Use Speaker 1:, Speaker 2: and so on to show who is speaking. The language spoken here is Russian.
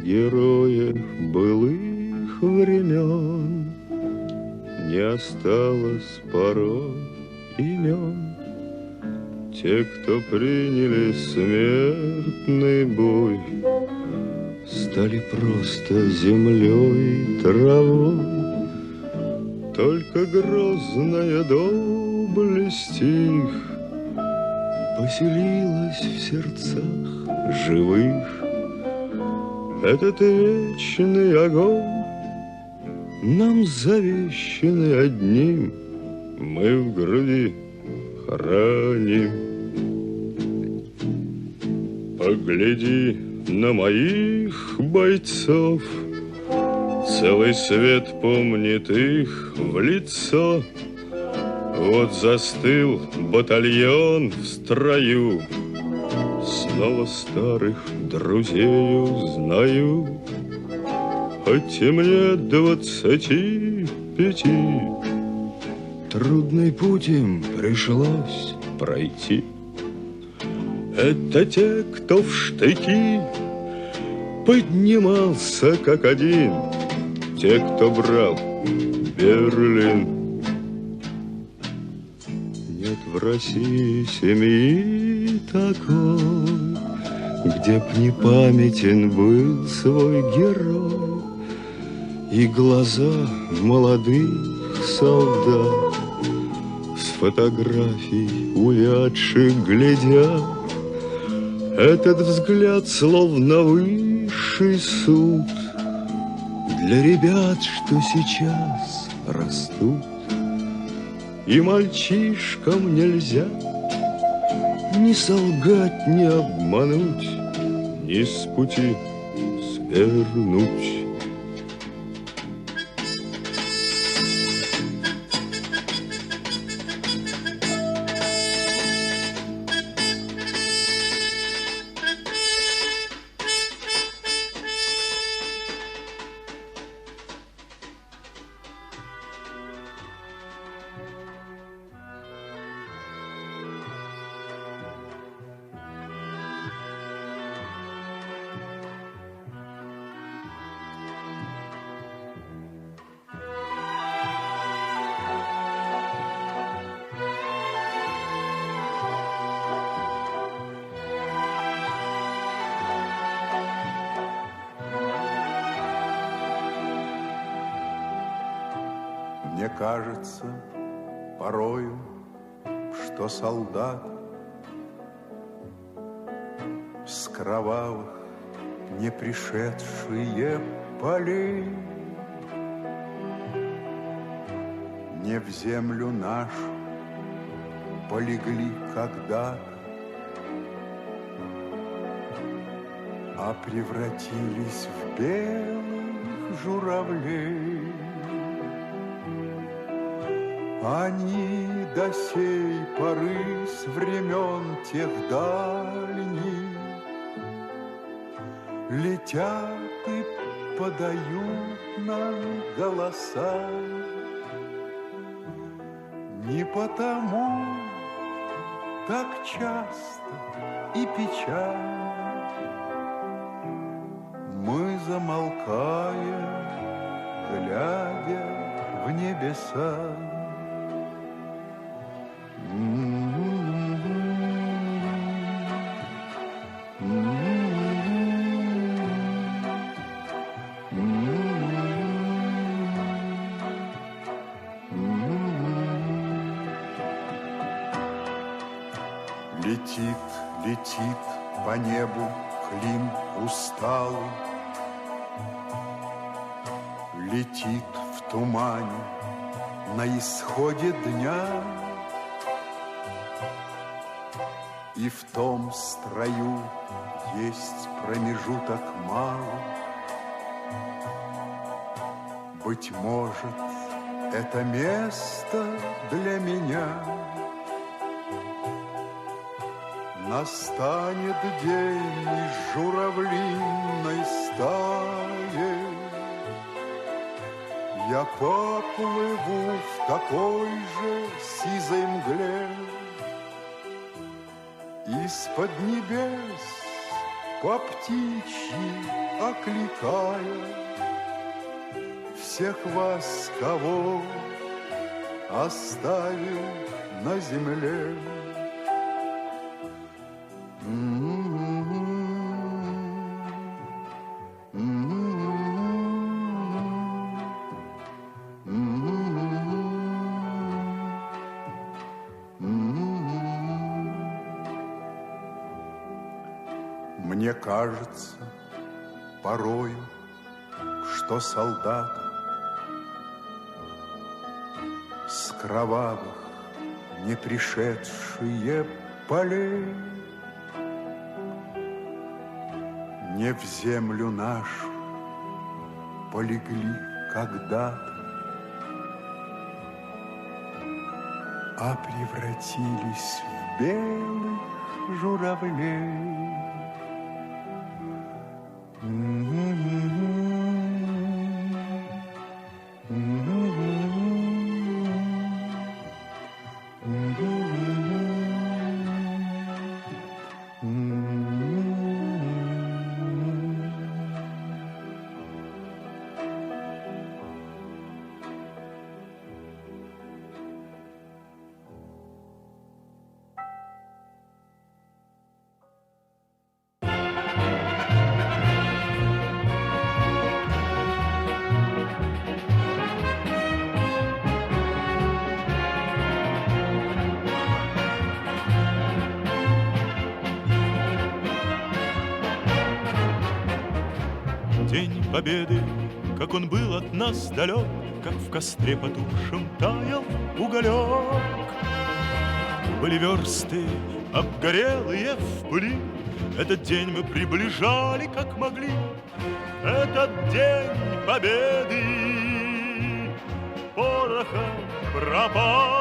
Speaker 1: героев былых времен не осталось порой имен. Те, кто приняли смертный бой, стали просто землей и травой. Только грозная доблесть их поселилась в сердцах живых. Этот вечный огонь нам завещанный одним, мы в груди храним. Погляди на моих бойцов, целый свет помнит их в лицо. Вот застыл батальон в строю, снова старых друзей узнаю. Хоть и мне 25, трудный путь им пришлось пройти. Это те, кто в штыки поднимался как один, те, кто брал Берлин. Нет в России семьи такой, где б не памятен был свой герой. И глаза молодых солдат с фотографий увядших глядят. Этот взгляд словно высший суд для ребят, что сейчас растут. И мальчишкам нельзя ни солгать, ни обмануть, ни с пути свернуть.
Speaker 2: Мне кажется порою, что солдат с кровавых не пришедшие полей не в землю нашу полегли когда-то, а превратились в белых журавлей. Они до сей поры с времен тех дальних летят и подают нам голоса. Не потому так часто и печально мы замолкаем, глядя в небеса. Летит, летит по небу клин усталый, летит в тумане на исходе дня. И в том строю есть промежуток малый. Быть может, это место для меня. Настанет день из журавлиной стаи. Я поплыву в такой же сизой мгле. Из-под небес по птичьи окликая всех вас, кого оставил на земле. Мне кажется порою, что солдаты с кровавых не пришедшие полей не в землю нашу полегли когда-то, а превратились в белых журавлей.
Speaker 3: День Победы, как он был от нас далек, как в костре потухшем таял уголек. Были версты, обгорелые в пыли, этот день мы приближали, как могли. Этот день Победы порохом пропал.